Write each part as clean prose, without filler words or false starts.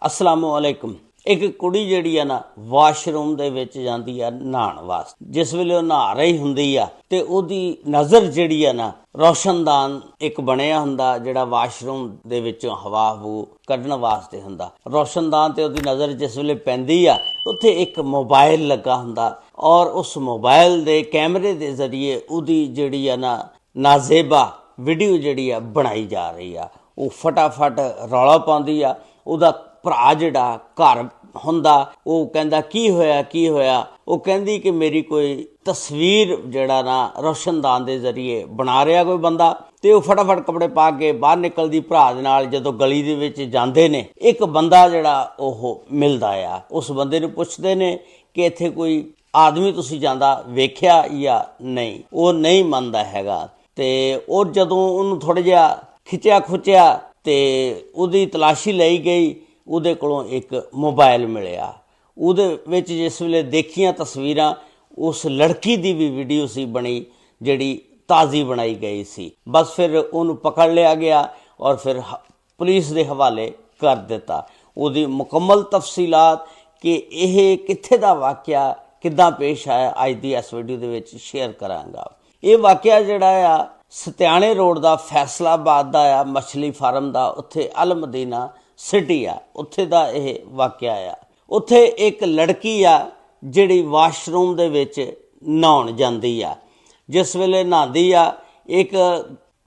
अस्सलामुअलैकुम। एक कुड़ी जिहड़ी आ ना वाशरूम दे विच जांदी आ नहाण वास्ते। जिस वेले ओह नहा रही हुंदी आ ते ओहदी नज़र जिहड़ी आ ना रोशनदान एक बणिया हुंदा जिहड़ा वाशरूम दे विचों हवा हवू कड्ढण वास्ते हुंदा। रोशनदान ते ओहदी नज़र जिस वेले पैंदी आ उत्थे एक मोबाइल लगा हुंदा और उस मोबाइल दे कैमरे दे जरिए ओहदी जिहड़ी आ ना नाजेबा वीडियो जिहड़ी आ बनाई जा रही आ। ਉਹ फटाफट रौला पाਉਂਦੀ ਆ। ਉਹਦਾ ਭਰਾ ਜਿਹੜਾ ਘਰ ਹੁੰਦਾ ਉਹ ਕਹਿੰਦਾ ਕੀ ਹੋਇਆ ਉਹ ਕਹਿੰਦੀ ਕਿ ਮੇਰੀ ਕੋਈ ਤਸਵੀਰ ਜਿਹੜਾ ਨਾ ਰੋਸ਼ਨਦਾਨ ਦੇ ਜ਼ਰੀਏ ਬਣਾ ਰਿਹਾ ਕੋਈ ਬੰਦਾ। ਤੇ ਉਹ ਫਟਾਫਟ ਕੱਪੜੇ ਪਾ ਕੇ ਬਾਹਰ ਨਿਕਲਦੀ ਭਰਾ ਦੇ ਨਾਲ। ਜਦੋਂ ਗਲੀ ਦੇ ਵਿੱਚ ਜਾਂਦੇ ਨੇ ਇੱਕ ਬੰਦਾ ਜਿਹੜਾ ਉਹ ਮਿਲਦਾ ਆ। ਉਸ ਬੰਦੇ ਨੂੰ ਪੁੱਛਦੇ ਨੇ ਕਿ ਇੱਥੇ ਕੋਈ ਆਦਮੀ ਤੁਸੀਂ ਜਾਂਦਾ ਵੇਖਿਆ ਜਾਂ ਨਹੀਂ। ਉਹ ਨਹੀਂ ਮੰਨਦਾ ਹੈਗਾ। ਤੇ ਉਹ ਜਦੋਂ ਉਹਨੂੰ ਥੋੜ੍ਹਾ ਜਿਹਾ ਖਿੱਚਿਆ ਖੁੱਚਿਆ ਤੇ ਉਹਦੀ ਤਲਾਸ਼ੀ ਲਈ ਗਈ। ਉਹਦੇ ਕੋਲੋਂ ਇੱਕ ਮੋਬਾਈਲ ਮਿਲਿਆ। ਉਹਦੇ ਵਿੱਚ ਜਿਸ ਵੇਲੇ ਦੇਖੀਆਂ ਤਸਵੀਰਾਂ ਉਸ ਲੜਕੀ ਦੀ ਵੀ ਵੀਡੀਓ ਸੀ ਬਣੀ ਜਿਹੜੀ ਤਾਜ਼ੀ ਬਣਾਈ ਗਈ ਸੀ। ਬਸ ਫਿਰ ਉਹਨੂੰ ਪਕੜ ਲਿਆ ਗਿਆ ਔਰ ਫਿਰ ਪੁਲਿਸ ਦੇ ਹਵਾਲੇ ਕਰ ਦਿੱਤਾ। ਉਹਦੀ ਮੁਕੰਮਲ ਤਫਸੀਲਾਤ ਕਿ ਇਹ ਕਿੱਥੇ ਦਾ ਵਾਕਿਆ ਕਿੱਦਾਂ ਪੇਸ਼ ਆਇਆ ਅੱਜ ਦੀ ਇਸ ਵੀਡੀਓ ਦੇ ਵਿੱਚ ਸ਼ੇਅਰ ਕਰਾਂਗਾ। ਇਹ ਵਾਕਿਆ ਜਿਹੜਾ ਆ ਸਤਿਆਣੇ ਰੋਡ ਦਾ ਫੈਸਲਾਬਾਦ ਦਾ ਆ, ਮਛਲੀ ਫਾਰਮ ਦਾ। ਉੱਥੇ ਅਲ ਮਦੀਨਾ ਸਿਟੀ ਆ, ਉੱਥੇ ਦਾ ਇਹ ਵਾਕਿਆ ਆ। ਉੱਥੇ ਇੱਕ ਲੜਕੀ ਆ ਜਿਹੜੀ ਵਾਸ਼ਰੂਮ ਦੇ ਵਿੱਚ ਨਹਾਉਣ ਜਾਂਦੀ ਆ। ਜਿਸ ਵੇਲੇ ਨਹਾਉਂਦੀ ਆ ਇੱਕ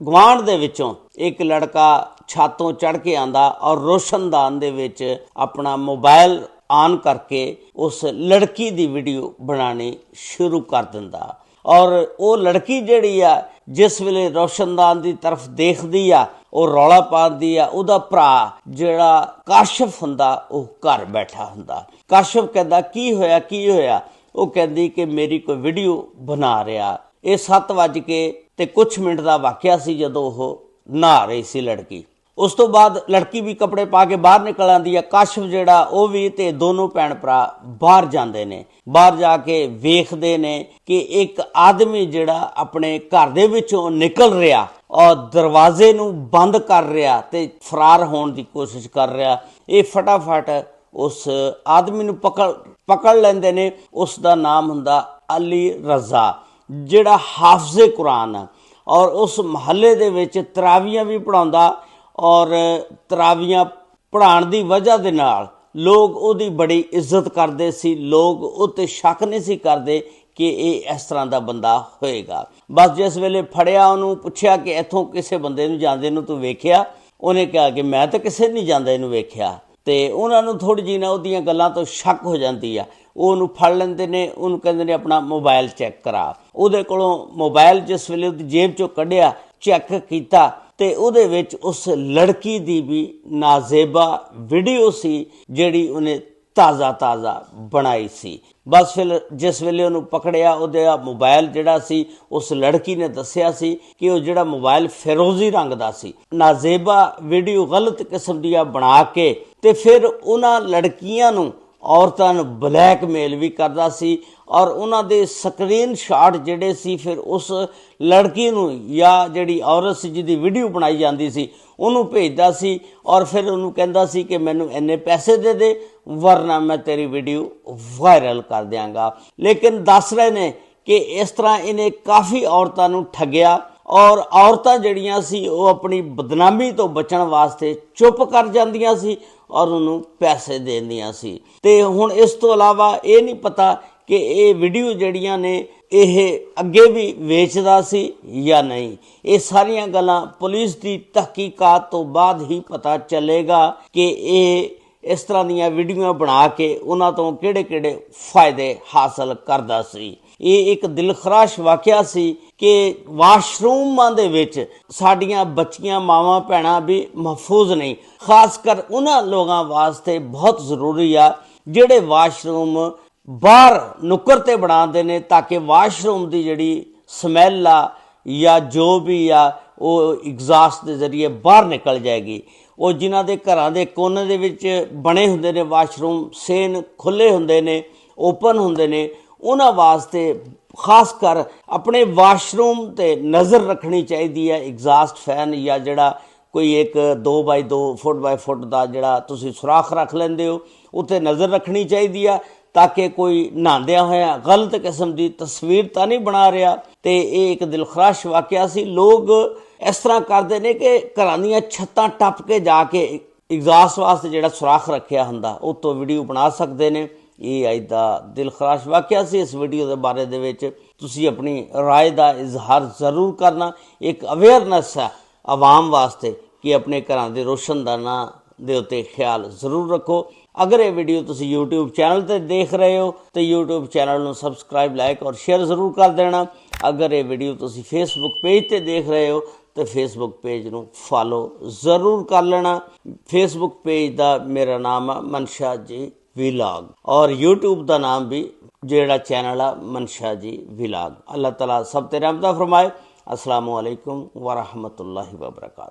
ਗੁਆਂਢ ਦੇ ਵਿੱਚੋਂ ਇੱਕ ਲੜਕਾ ਛੱਤੋਂ ਚੜ੍ਹ ਕੇ ਆਂਦਾ ਔਰ ਰੋਸ਼ਨਦਾਨ ਦੇ ਵਿੱਚ ਆਪਣਾ ਮੋਬਾਈਲ ਆਨ ਕਰਕੇ ਉਸ ਲੜਕੀ ਦੀ ਵੀਡੀਓ ਬਣਾਉਣੀ ਸ਼ੁਰੂ ਕਰ ਦਿੰਦਾ। ਔਰ ਉਹ ਲੜਕੀ ਜਿਹੜੀ ਆ ਜਿਸ ਵੇਲੇ ਰੋਸ਼ਨਦਾਨ ਦੀ ਤਰਫ ਦੇਖਦੀ ਆ ਉਹ ਰੌਲਾ ਪਾਉਂਦੀ ਆ। ਉਹਦਾ ਭਰਾ ਜਿਹੜਾ ਕਾਸ਼ਫ ਹੁੰਦਾ ਉਹ ਘਰ ਬੈਠਾ ਹੁੰਦਾ। ਕਾਸ਼ਫ ਕਹਿੰਦਾ ਕੀ ਹੋਇਆ। ਉਹ ਕਹਿੰਦੀ ਕਿ ਮੇਰੀ ਕੋਈ ਵੀਡੀਓ ਬਣਾ ਰਿਹਾ। ਇਹ 7:00 ਦਾ ਵਾਕਿਆ ਸੀ ਜਦੋਂ ਉਹ ਨਹਾ ਰਹੀ ਸੀ ਲੜਕੀ। ਉਸ ਤੋਂ ਬਾਅਦ ਲੜਕੀ ਵੀ ਕੱਪੜੇ ਪਾ ਕੇ ਬਾਹਰ ਨਿਕਲ ਆਉਂਦੀ ਆ। ਕਾਸ਼ਫ ਜਿਹੜਾ ਉਹ ਵੀ ਤੇ ਦੋਨੋਂ ਭੈਣ ਭਰਾ ਬਾਹਰ ਜਾਂਦੇ ਨੇ। ਬਾਹਰ ਜਾ ਕੇ ਵੇਖਦੇ ਨੇ ਕਿ ਇੱਕ ਆਦਮੀ ਜਿਹੜਾ ਆਪਣੇ ਘਰ ਦੇ ਵਿੱਚੋਂ ਨਿਕਲ ਰਿਹਾ ਔਰ ਦਰਵਾਜ਼ੇ ਨੂੰ ਬੰਦ ਕਰ ਰਿਹਾ ਤੇ ਫਰਾਰ ਹੋਣ ਦੀ ਕੋਸ਼ਿਸ਼ ਕਰ ਰਿਹਾ। ਇਹ ਫਟਾਫਟ ਉਸ ਆਦਮੀ ਨੂੰ ਪਕੜ ਲੈਂਦੇ ਨੇ। ਉਸ ਦਾ ਨਾਮ ਹੁੰਦਾ ਅਲੀ ਰਜ਼ਾ ਜਿਹੜਾ ਹਾਫਜ਼ੇ ਕੁਰਾਨ ਆ ਔਰ ਉਸ ਮਹੱਲੇ ਦੇ ਵਿੱਚ ਤਰਾਵੀਆਂ ਵੀ ਪੜ੍ਹਾਉਂਦਾ। ਔਰ ਤਰਾਵੀਆਂ ਪੜ੍ਹਾਉਣ ਦੀ ਵਜ੍ਹਾ ਦੇ ਨਾਲ ਲੋਕ ਉਹਦੀ ਬੜੀ ਇੱਜ਼ਤ ਕਰਦੇ ਸੀ। ਲੋਕ ਉਹ 'ਤੇ ਸ਼ੱਕ ਨਹੀਂ ਸੀ ਕਰਦੇ ਕਿ ਇਹ ਇਸ ਤਰ੍ਹਾਂ ਦਾ ਬੰਦਾ ਹੋਏਗਾ। ਬਸ ਜਿਸ ਵੇਲੇ ਫੜਿਆ ਉਹਨੂੰ ਪੁੱਛਿਆ ਕਿ ਇੱਥੋਂ ਕਿਸੇ ਬੰਦੇ ਨੂੰ ਜਾਂਦੇ ਨੂੰ ਤੂੰ ਵੇਖਿਆ। ਉਹਨੇ ਕਿਹਾ ਕਿ ਮੈਂ ਤਾਂ ਕਿਸੇ ਨਹੀਂ ਜਾਂਦਾ ਇਹਨੂੰ ਵੇਖਿਆ। ਤੇ ਉਹਨਾਂ ਨੂੰ ਥੋੜ੍ਹੀ ਜਿਹੀ ਨਾ ਉਹਦੀਆਂ ਗੱਲਾਂ ਤੋਂ ਸ਼ੱਕ ਹੋ ਜਾਂਦੀ ਆ। ਉਹ ਉਹਨੂੰ ਫੜ ਲੈਂਦੇ ਨੇ। ਉਹਨੂੰ ਕਹਿੰਦੇ ਨੇ ਆਪਣਾ ਮੋਬਾਈਲ ਚੈੱਕ ਕਰਾ। ਉਹਦੇ ਕੋਲੋਂ ਮੋਬਾਈਲ ਜਿਸ ਵੇਲੇ ਉਹਦੀ ਜੇਬ 'ਚੋਂ ਕੱਢਿਆ ਚੈੱਕ ਕੀਤਾ ਤੇ ਉਹਦੇ ਵਿੱਚ ਉਸ ਲੜਕੀ ਦੀ ਵੀ ਨਾਜ਼ੇਬਾ ਵੀਡੀਓ ਸੀ ਜਿਹੜੀ ਉਹਨੇ ਤਾਜ਼ਾ ਬਣਾਈ ਸੀ। ਬਸ ਫਿਰ ਜਿਸ ਵੇਲੇ ਉਹਨੂੰ ਪਕੜਿਆ ਉਹਦਾ ਮੋਬਾਈਲ ਜਿਹੜਾ ਸੀ ਉਸ ਲੜਕੀ ਨੇ ਦੱਸਿਆ ਸੀ ਕਿ ਉਹ ਜਿਹੜਾ ਮੋਬਾਈਲ ਫਿਰੋਜ਼ੀ ਰੰਗ ਦਾ ਸੀ। ਨਾਜ਼ੇਬਾ ਵੀਡੀਓ ਗਲਤ ਕਿਸਮ ਦੀਆਂ ਬਣਾ ਕੇ ਤੇ ਫਿਰ ਉਹਨਾਂ ਲੜਕੀਆਂ ਨੂੰ ਔਰਤਾਂ ਨੂੰ ਬਲੈਕਮੇਲ ਵੀ ਕਰਦਾ ਸੀ ਔਰ ਉਹਨਾਂ ਦੇ ਸਕਰੀਨ ਸ਼ਾਟ ਜਿਹੜੇ ਸੀ ਫਿਰ ਉਸ ਲੜਕੀ ਨੂੰ ਜਾਂ ਜਿਹੜੀ ਔਰਤ ਸੀ ਜਿਹਦੀ ਵੀਡੀਓ ਬਣਾਈ ਜਾਂਦੀ ਸੀ ਉਹਨੂੰ ਭੇਜਦਾ ਸੀ ਔਰ ਫਿਰ ਉਹਨੂੰ ਕਹਿੰਦਾ ਸੀ ਕਿ ਮੈਨੂੰ ਇੰਨੇ ਪੈਸੇ ਦੇ ਵਰਨਾ ਮੈਂ ਤੇਰੀ ਵੀਡੀਓ ਵਾਇਰਲ ਕਰ ਦਿਆਂਗਾ। ਲੇਕਿਨ ਦੱਸ ਰਹੇ ਨੇ ਕਿ ਇਸ ਤਰ੍ਹਾਂ ਇਹਨੇ ਕਾਫੀ ਔਰਤਾਂ ਨੂੰ ਠੱਗਿਆ ਔਰ ਔਰਤਾਂ ਜਿਹੜੀਆਂ ਸੀ ਉਹ ਆਪਣੀ ਬਦਨਾਮੀ ਤੋਂ ਬਚਣ ਵਾਸਤੇ ਚੁੱਪ ਕਰ ਜਾਂਦੀਆਂ ਸੀ ਔਰ ਉਹਨੂੰ ਪੈਸੇ ਦਿੰਦੀਆਂ ਸੀ। ਤੇ ਹੁਣ ਇਸ ਤੋਂ ਇਲਾਵਾ ਇਹ ਨਹੀਂ ਪਤਾ ਕਿ ਇਹ ਵੀਡੀਓ ਜਿਹੜੀਆਂ ਨੇ ਇਹ ਅੱਗੇ ਵੀ ਵੇਚਦਾ ਸੀ ਜਾਂ ਨਹੀਂ। ਇਹ ਸਾਰੀਆਂ ਗੱਲਾਂ ਪੁਲਿਸ ਦੀ ਤਹਿਕੀਕਾਤ ਤੋਂ ਬਾਅਦ ਹੀ ਪਤਾ ਚੱਲੇਗਾ ਕਿ ਇਹ ਇਸ ਤਰ੍ਹਾਂ ਦੀਆਂ ਵੀਡੀਓ ਬਣਾ ਕੇ ਉਹਨਾਂ ਤੋਂ ਕਿਹੜੇ ਫਾਇਦੇ ਹਾਸਲ ਕਰਦਾ ਸੀ। ਇਹ ਇੱਕ ਦਿਲਖਰਾਸ਼ ਵਾਕਿਆ ਸੀ ਕਿ ਵਾਸ਼ਰੂਮਾਂ ਦੇ ਵਿੱਚ ਸਾਡੀਆਂ ਬੱਚੀਆਂ ਮਾਵਾਂ ਭੈਣਾਂ ਵੀ ਮਹਿਫੂਜ਼ ਨਹੀਂ। ਖਾਸ ਕਰ ਉਹਨਾਂ ਲੋਕਾਂ ਵਾਸਤੇ ਬਹੁਤ ਜ਼ਰੂਰੀ ਆ ਜਿਹੜੇ ਵਾਸ਼ਰੂਮ ਬਾਹਰ ਨੁੱਕਰ 'ਤੇ ਬਣਾਉਂਦੇ ਨੇ ਤਾਂ ਕਿ ਵਾਸ਼ਰੂਮ ਦੀ ਜਿਹੜੀ ਸਮੈਲ ਆ ਜਾਂ ਜੋ ਵੀ ਆ ਉਹ ਐਗਜ਼ਾਸਟ ਦੇ ਜ਼ਰੀਏ ਬਾਹਰ ਨਿਕਲ ਜਾਏਗੀ। ਉਹ ਜਿਨ੍ਹਾਂ ਦੇ ਘਰਾਂ ਦੇ ਕੋਨੇ ਦੇ ਵਿੱਚ ਬਣੇ ਹੁੰਦੇ ਨੇ ਵਾਸ਼ਰੂਮ, ਸੇਨ ਖੁੱਲ੍ਹੇ ਹੁੰਦੇ ਨੇ, ਓਪਨ ਹੁੰਦੇ ਨੇ, ਉਹਨਾਂ ਵਾਸਤੇ ਖਾਸ ਕਰ ਆਪਣੇ ਵਾਸ਼ਰੂਮ 'ਤੇ ਨਜ਼ਰ ਰੱਖਣੀ ਚਾਹੀਦੀ ਹੈ। ਐਗਜ਼ਾਸਟ ਫੈਨ ਜਾਂ ਜਿਹੜਾ ਕੋਈ ਇੱਕ 2x2 ਫੁੱਟ ਦਾ ਜਿਹੜਾ ਤੁਸੀਂ ਸੁਰਾਖ ਰੱਖ ਲੈਂਦੇ ਹੋ, ਉੱਤੇ ਨਜ਼ਰ ਰੱਖਣੀ ਚਾਹੀਦੀ ਆ ਤਾਂ ਕਿ ਕੋਈ ਨਹਾਉਂਦਿਆਂ ਹੋਇਆ ਗਲਤ ਕਿਸਮ ਦੀ ਤਸਵੀਰ ਤਾਂ ਨਹੀਂ ਬਣਾ ਰਿਹਾ। ਤੇ ਇਹ ਇੱਕ ਦਿਲਖਰਾਸ਼ ਵਾਕਿਆ ਸੀ। ਲੋਕ ਇਸ ਤਰ੍ਹਾਂ ਕਰਦੇ ਨੇ ਕਿ ਘਰਾਂ ਦੀਆਂ ਛੱਤਾਂ ਟੱਪ ਕੇ ਜਾ ਕੇ ਐਗਜ਼ਾਸਟ ਵਾਸਤੇ ਜਿਹੜਾ ਸੁਰਾਖ ਰੱਖਿਆ ਹੁੰਦਾ ਉਹ ਤੋਂ ਵੀਡੀਓ ਬਣਾ ਸਕਦੇ ਨੇ। ਇਹ ਅੱਜ ਦਾ ਦਿਲਖਰਾਸ਼ ਵਾਕਿਆ ਸੀ। ਇਸ ਵੀਡੀਓ ਦੇ ਬਾਰੇ ਦੇ ਵਿੱਚ ਤੁਸੀਂ ਆਪਣੀ ਰਾਏ ਦਾ ਇਜ਼ਹਾਰ ਜ਼ਰੂਰ ਕਰਨਾ। ਇੱਕ ਅਵੇਅਰਨੈਸ ਹੈ ਆਵਾਮ ਵਾਸਤੇ ਕਿ ਆਪਣੇ ਘਰਾਂ ਦੇ ਰੋਸ਼ਨਦਾਨਾਂ ਦੇ ਉੱਤੇ ਖਿਆਲ ਜ਼ਰੂਰ ਰੱਖੋ। ਅਗਰ ਇਹ ਵੀਡੀਓ ਤੁਸੀਂ YouTube ਚੈਨਲ ਤੇ ਦੇਖ ਰਹੇ ਹੋ ਤਾਂ YouTube ਚੈਨਲ ਨੂੰ ਸਬਸਕ੍ਰਾਈਬ, ਲਾਈਕ ਔਰ ਸ਼ੇਅਰ ਜ਼ਰੂਰ ਕਰ ਦੇਣਾ। ਅਗਰ ਇਹ ਵੀਡੀਓ ਤੁਸੀਂ Facebook ਪੇਜ ਤੇ ਦੇਖ ਰਹੇ ਹੋ ਤਾਂ Facebook ਪੇਜ ਨੂੰ ਫਾਲੋ ਜ਼ਰੂਰ ਕਰ ਲੈਣਾ। Facebook ਪੇਜ ਦਾ ਮੇਰਾ ਨਾਮ ਹੈ ਮਨਸ਼ਾ ਜੀ ਵਲੌਗ ਔਰ YouTube ਦਾ ਨਾਮ ਵੀ ਜਿਹੜਾ ਚੈਨਲ ਆ ਮਨਸ਼ਾ ਜੀ ਵਲੌਗ। ਅੱਲਾਹ ਤਾਲਾ ਸਭ ਤੇ ਰਹਿਮਤ ਫਰਮਾਏ। अस्सलामु अलैकुम व रहमतुल्लाहि व बरकातहू।